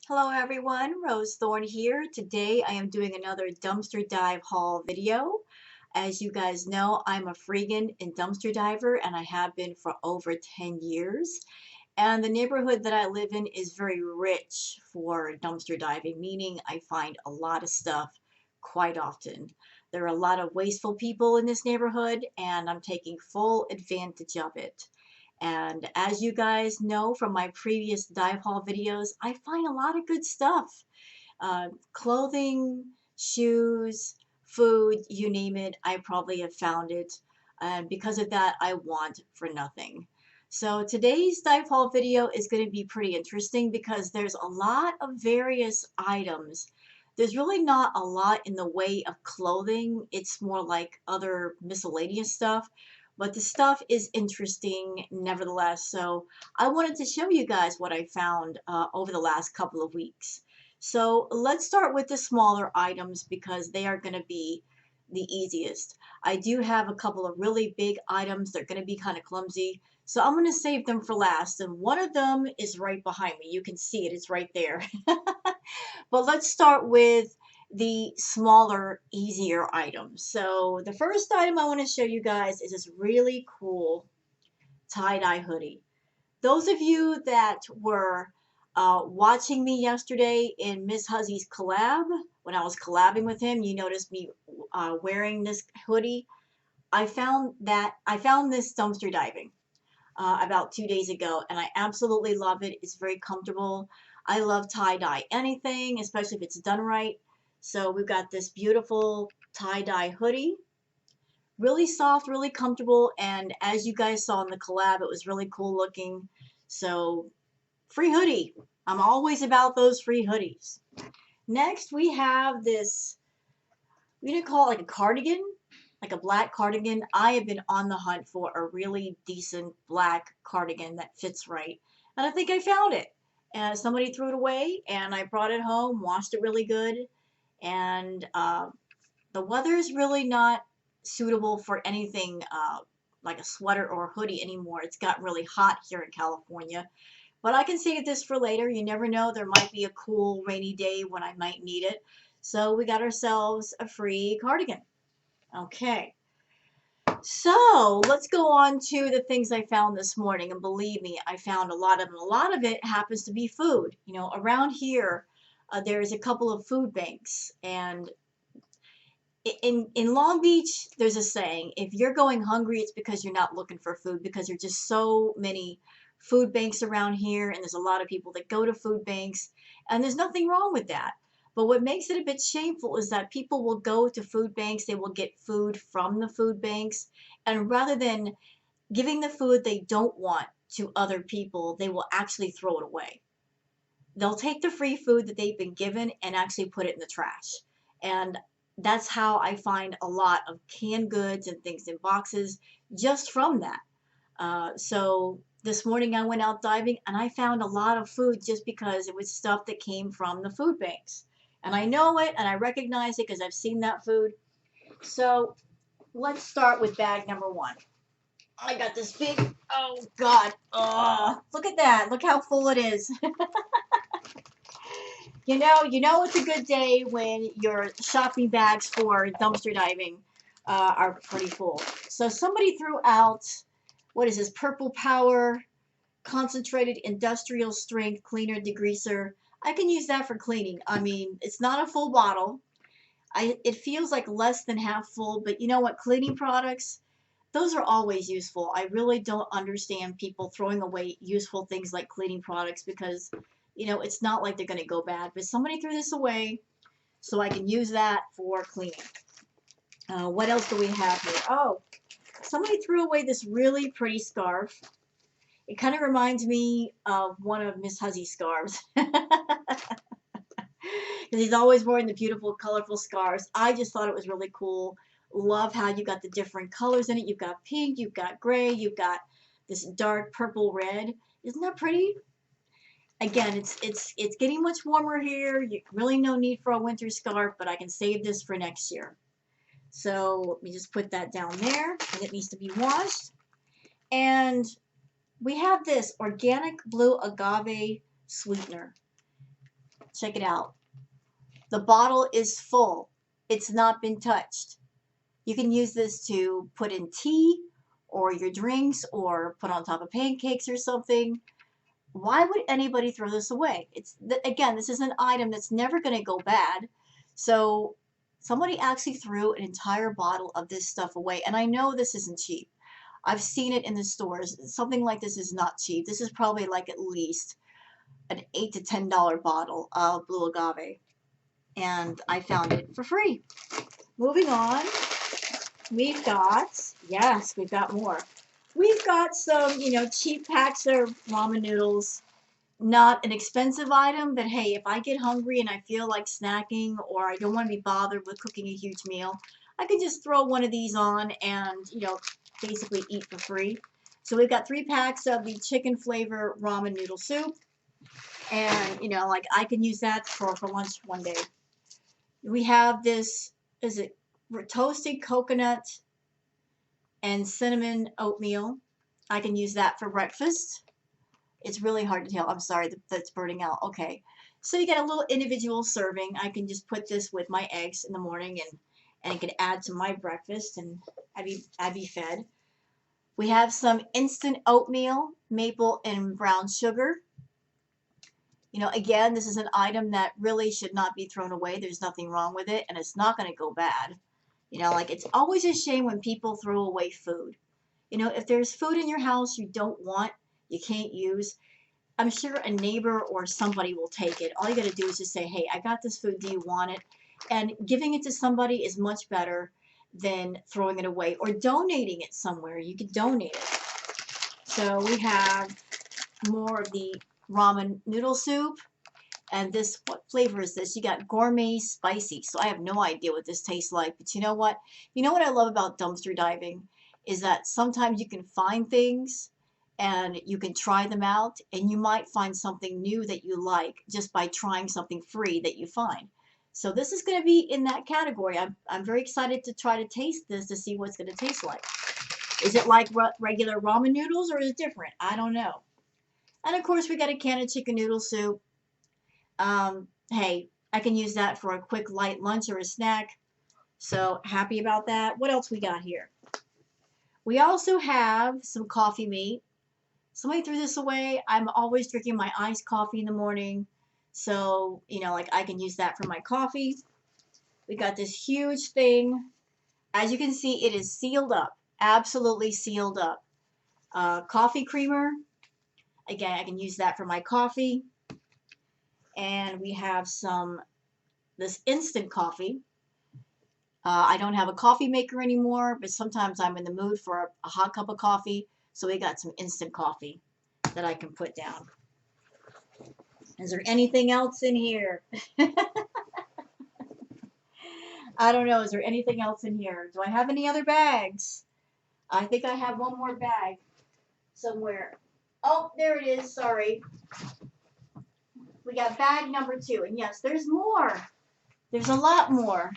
Hello everyone, Rose Thorne here. Today I am doing another dumpster dive haul video. As you guys know, I'm a freegan and dumpster diver and I have been for over 10 years. And the neighborhood that I live in is very rich for dumpster diving, meaning I find a lot of stuff quite often. There are a lot of wasteful people in this neighborhood and I'm taking full advantage of it. And as you guys know from my previous dive haul videos, I find a lot of good stuff. Clothing, shoes, food, you name it, I probably have found it. And because of that, I want for nothing. So today's dive haul video is going to be pretty interesting because there's a lot of various items. There's really not a lot in the way of clothing. It's more like other miscellaneous stuff. But the stuff is interesting nevertheless. So I wanted to show you guys what I found over the last couple of weeks. So let's start with the smaller items because they are going to be the easiest. I do have a couple of really big items. They're going to be kind of clumsy. So I'm going to save them for last. And one of them is right behind me. You can see it. It's right there. But let's start with the smaller, easier items. So the first item I want to show you guys is this really cool tie-dye hoodie. Those of you that were watching me yesterday in Miss Huzzy's collab, when I was collabing with him, you noticed me wearing this hoodie. I found this dumpster diving about 2 days ago, and I absolutely love it. It's very comfortable. I love tie-dye anything, especially if it's done right. So we've got this beautiful tie-dye hoodie. Really soft, really comfortable, and as you guys saw in the collab, it was really cool looking. So free hoodie. I'm always about those free hoodies. Next, we have this, we gonna call it like a cardigan, like a black cardigan. I have been on the hunt for a really decent black cardigan that fits right. And I think I found it. And somebody threw it away, and I brought it home, washed it really good. And the weather is really not suitable for anything like a sweater or a hoodie anymore. It's got really hot here in California. But I can save this for later. You never know. There might be a cool rainy day when I might need it. So we got ourselves a free cardigan. Okay. So let's go on to the things I found this morning. And believe me, I found a lot of them. A lot of it happens to be food. You know, around here, there's a couple of food banks. And in Long Beach, there's a saying, if you're going hungry, it's because you're not looking for food because there's just so many food banks around here and there's a lot of people that go to food banks and there's nothing wrong with that. But what makes it a bit shameful is that people will go to food banks, they will get food from the food banks, and rather than giving the food they don't want to other people, they will actually throw it away. They'll take the free food that they've been given and actually put it in the trash. And that's how I find a lot of canned goods and things in boxes just from that. So this morning I went out diving and I found a lot of food just because it was stuff that came from the food banks. And I know it and I recognize it because I've seen that food. So let's start with bag number one. I got this big, oh God, look at that. Look how full it is. You know it's a good day when your shopping bags for dumpster diving are pretty full. So somebody threw out, what is this, Purple Power Concentrated Industrial Strength Cleaner Degreaser. I can use that for cleaning. I mean, it's not a full bottle. It feels like less than half full, but you know what, cleaning products, those are always useful. I really don't understand people throwing away useful things like cleaning products because, you know, it's not like they're going to go bad. But somebody threw this away, so I can use that for cleaning. What else do we have here? Oh, somebody threw away this really pretty scarf. It kind of reminds me of one of Miss Huzzy's scarves. Because he's always wearing the beautiful, colorful scarves. I just thought it was really cool. Love how you got the different colors in it. You've got pink, you've got gray, you've got this dark purple red. Isn't that pretty? Again, it's getting much warmer here. You really no need for a winter scarf, but I can save this for next year. So let me just put that down there, and it needs to be washed. And we have this organic blue agave sweetener. Check it out. The bottle is full. It's not been touched. You can use this to put in tea or your drinks or put on top of pancakes or something. Why would anybody throw this away? Again, this is an item that's never going to go bad. So somebody actually threw an entire bottle of this stuff away. And I know this isn't cheap. I've seen it in the stores. Something like this is not cheap. This is probably like at least an $8 to $10 bottle of blue agave. And I found it for free. Moving on, we've got, yes, we've got more. We've got some, cheap packs of ramen noodles. Not an expensive item, but hey, if I get hungry and I feel like snacking or I don't want to be bothered with cooking a huge meal, I can just throw one of these on and, basically eat for free. So we've got 3 packs of the chicken flavor ramen noodle soup. And, I can use that for lunch one day. We have this, is it toasted coconut and cinnamon oatmeal. I can use that for breakfast. It's really hard to tell. I'm sorry, that's burning out. Okay. So you get a little individual serving. I can just put this with my eggs in the morning and it can add to my breakfast and I'd be fed. We have some instant oatmeal, maple and brown sugar. Again, this is an item that really should not be thrown away. There's nothing wrong with it and it's not going to go bad. It's always a shame when people throw away food. If there's food in your house you don't want, you can't use, I'm sure a neighbor or somebody will take it. All you got to do is just say, hey, I got this food. Do you want it? And giving it to somebody is much better than throwing it away or donating it somewhere. You could donate it. So we have more of the ramen noodle soup. And this, what flavor is this? You got gourmet spicy. So I have no idea what this tastes like. But you know what? You know what I love about dumpster diving is that sometimes you can find things and you can try them out and you might find something new that you like just by trying something free that you find. So this is going to be in that category. I'm very excited to try to taste this to see what it's going to taste like. Is it like regular ramen noodles or is it different? I don't know. And of course we got a can of chicken noodle soup. Hey, I can use that for a quick light lunch or a snack. So happy about that. What else we got here? We also have some coffee mate. Somebody threw this away. I'm always drinking my iced coffee in the morning. So, I can use that for my coffee. We got this huge thing. As you can see, it is sealed up. Absolutely sealed up. Coffee creamer. Again, I can use that for my coffee. And we have this instant coffee. I don't have a coffee maker anymore, but sometimes I'm in the mood for a hot cup of coffee. So we got some instant coffee that I can put down. Is there anything else in here? I don't know. Is there anything else in here? Do I have any other bags? I think I have one more bag somewhere. Oh, there it is. Sorry. We got bag number 2. And yes, there's more. There's a lot more.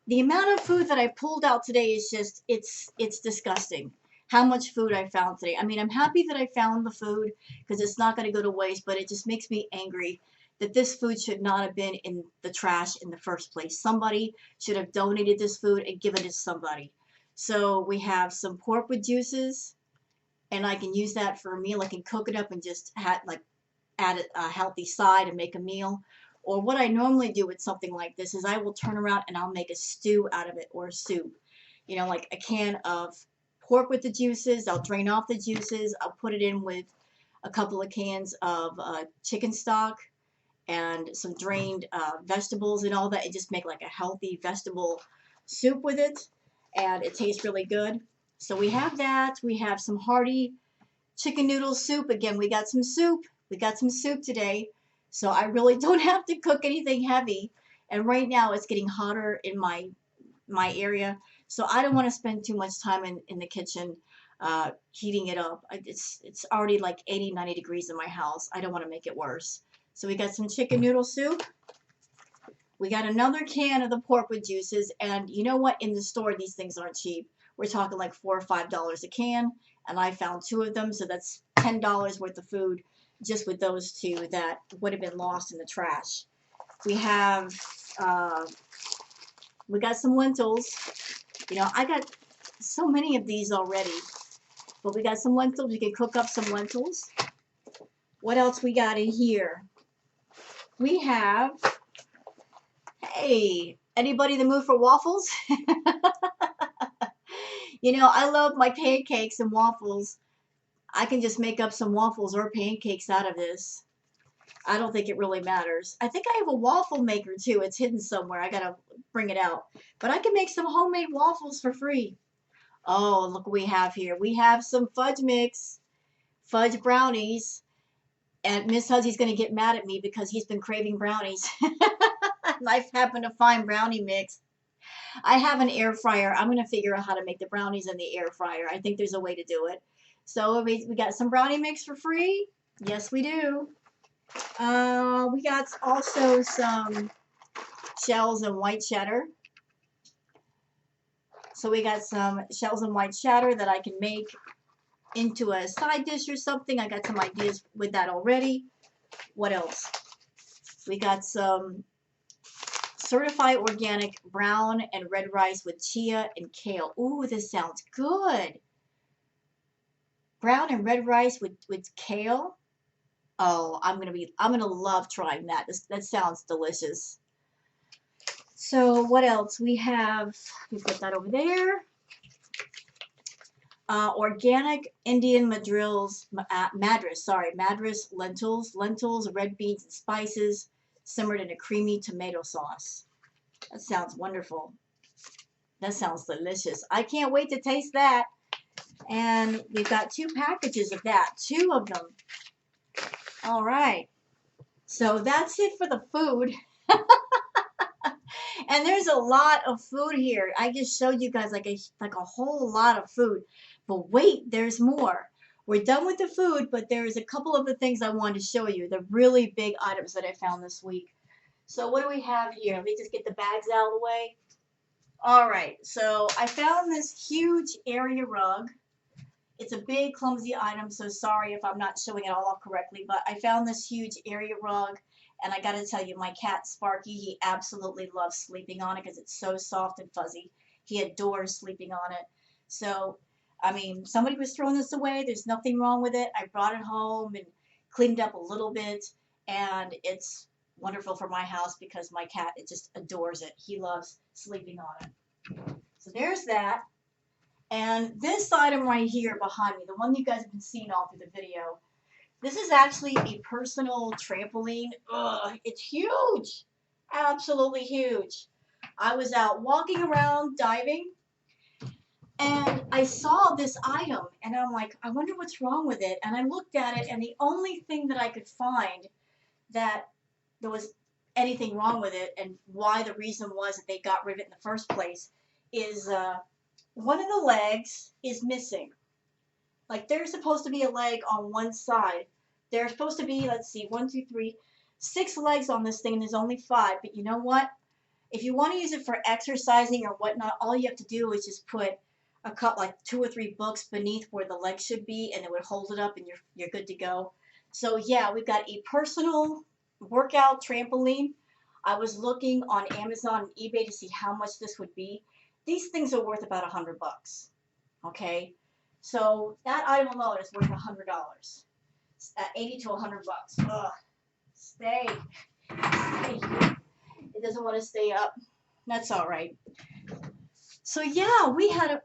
The amount of food that I pulled out today is just, it's disgusting how much food I found today. I mean, I'm happy that I found the food because it's not going to go to waste, but it just makes me angry that this food should not have been in the trash in the first place. Somebody should have donated this food and given it to somebody. So we have some pork with juices, and I can use that for a meal. I can cook it up and just add a healthy side and make a meal. Or what I normally do with something like this is I will turn around and I'll make a stew out of it or a soup. Like a can of pork with the juices. I'll drain off the juices. I'll put it in with a couple of cans of chicken stock and some drained vegetables and all that. And just make like a healthy vegetable soup with it. And it tastes really good. So we have that. We have some Hearty chicken noodle soup. Again, we got some soup. We got some soup today. So I really don't have to cook anything heavy. And right now it's getting hotter in my area. So I don't want to spend too much time in the kitchen heating it up. It's already like 80, 90 degrees in my house. I don't want to make it worse. So we got some chicken noodle soup. We got another can of the pork with juices. And you know what? In the store, these things aren't cheap. We're talking like $4 or $5 a can. And I found 2 of them. So that's $10 worth of food. just with those two that would have been lost in the trash. We have, we got some lentils. You know, I got so many of these already, but we got some lentils. We can cook up some lentils. What else we got in here? We have, hey, anybody in the mood for waffles? You know, I love my pancakes and waffles. I can just make up some waffles or pancakes out of this. I don't think it really matters. I think I have a waffle maker too. It's hidden somewhere. I gotta bring it out. But I can make some homemade waffles for free. Oh, look what we have here. We have some fudge mix, fudge brownies. And Miss Huzzy's gonna get mad at me because he's been craving brownies. And I happen to find brownie mix. I have an air fryer. I'm gonna figure out how to make the brownies in the air fryer. I think there's a way to do it. So we got some brownie mix for free. Yes, we do. We got also some shells and white cheddar. So we got some shells and white cheddar that I can make into a side dish or something. I got some ideas with that already. What else? We got some certified organic brown and red rice with chia and kale. Ooh, this sounds good. Brown and red rice with kale. Oh, I'm gonna love trying that. That sounds delicious. So what else? We have, we put that over there. Organic Indian Madras lentils, red beans and spices, simmered in a creamy tomato sauce. That sounds wonderful. That sounds delicious. I can't wait to taste that. And we've got 2 packages of that, 2 of them. All right. So that's it for the food. And there's a lot of food here. I just showed you guys like a whole lot of food. But wait, there's more. We're done with the food, but there's a couple of the things I wanted to show you, the really big items that I found this week. So what do we have here? Let me just get the bags out of the way. All right, so I found this huge area rug. It's a big, clumsy item, so sorry if I'm not showing it all off correctly, but I found this huge area rug, and I gotta tell you, my cat Sparky, he absolutely loves sleeping on it because it's so soft and fuzzy. He adores sleeping on it. So, I mean, somebody was throwing this away. There's nothing wrong with it. I brought it home and cleaned up a little bit, and it's wonderful for my house because my cat, it just adores it. He loves sleeping on it. So there's that. And this item right here behind me, the one you guys have been seeing all through the video, this is actually a personal trampoline. Ugh, it's huge. Absolutely huge. I was out walking around diving and I saw this item and I'm like, I wonder what's wrong with it. And I looked at it and the only thing that I could find that there was anything wrong with it and why the reason was that they got rid of it in the first place is one of the legs is missing. Like there's supposed to be a leg on one side. There's supposed to be, let's see, 1, 2, 3, 6 legs on this thing, and there's only 5. But you know what? If you want to use it for exercising or whatnot, all you have to do is just put a cup, like 2 or 3 books beneath where the leg should be, and it would hold it up, and you're good to go. So yeah, we've got a personal workout trampoline. I was looking on Amazon and eBay to see how much this would be. These things are worth about $100. Okay, so that item alone is worth $100. 80 to $100. Ugh. Stay. It doesn't want to stay up. That's all right. So yeah,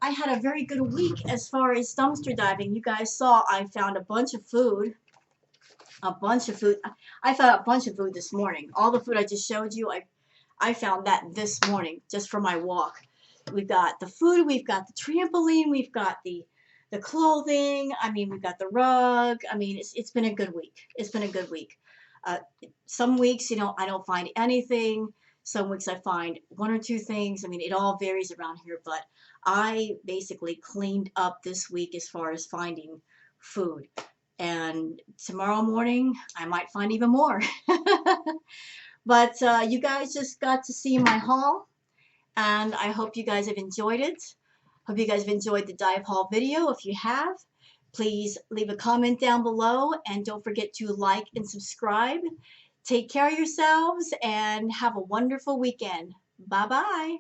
I had a very good week as far as dumpster diving. You guys saw I found a bunch of food. A bunch of food. I found a bunch of food this morning. All the food I just showed you, I found that this morning just for my walk. We've got the food, we've got the trampoline, we've got the clothing. I mean, we've got the rug. I mean, it's been a good week. It's been a good week. Some weeks, you know, I don't find anything. Some weeks I find 1 or 2 things. I mean, it all varies around here, but I basically cleaned up this week as far as finding food. And tomorrow morning, I might find even more. But you guys just got to see my haul, and I hope you guys have enjoyed it. Hope you guys have enjoyed the dive haul video. If you have, Please leave a comment down below and don't forget to like and subscribe. Take care of yourselves and have a wonderful weekend. Bye bye.